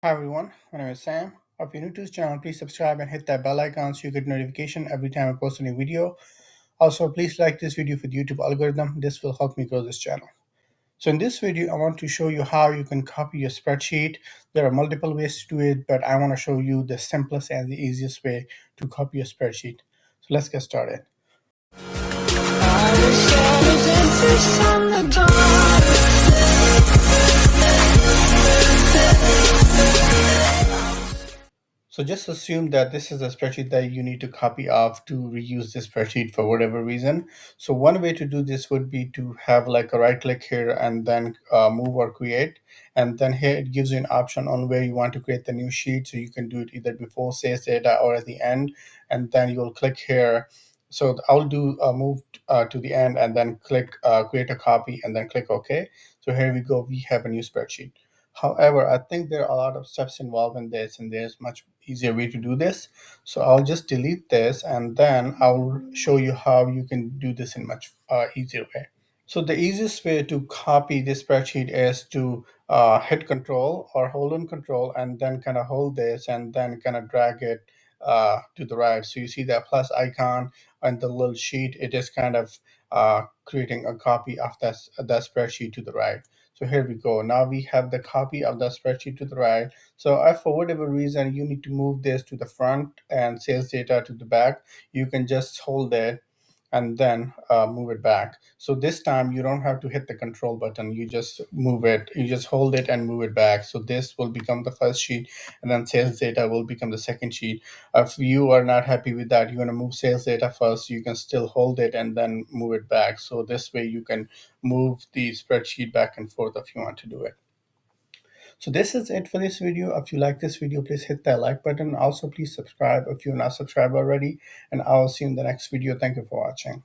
Hi everyone, my name is Sam. If you're new to this channel, please subscribe and hit that bell icon so you get notification every time I post a new video. Also, please like this video for the YouTube algorithm. This will help me grow this channel. So in this video, I want to show you how you can copy your spreadsheet. There are multiple ways to do it, but I want to show you the simplest and the easiest way to copy your spreadsheet. So let's get started. So just assume that this is a spreadsheet that you need to copy off to reuse this spreadsheet for whatever reason. So one way to do this would be to have like a right click here and then move or create. And then here it gives you an option on where you want to create the new sheet. So you can do it either before sales data or at the end. And then you'll click here. So I'll do move to the end and then click create a copy and then click OK. So here we go. We have a new spreadsheet. However, I think there are a lot of steps involved in this, and there's much easier way to do this. So I'll just delete this, and then I'll show you how you can do this in much easier way. So the easiest way to copy this spreadsheet is to hit Control or hold on Control, and then kind of hold this, and then kind of drag it to the right. So you see that plus icon and the little sheet. It is kind of creating a copy of that spreadsheet to the right. So here we go. Now we have the copy of the spreadsheet to the right. So if for whatever reason you need to move this to the front and sales data to the back, you can just hold it and then move it back. So this time you don't have to hit the control button. You just move it. You just hold it and move it back. So this will become the first sheet, and then sales data will become the second sheet. If you are not happy with that, you want to move sales data first, you can still hold it and then move it back. So this way you can move the spreadsheet back and forth if you want to do it. So this is it for this video. If you like this video, please hit that like button. Also, please subscribe if you're not subscribed already. And I'll see you in the next video. Thank you for watching.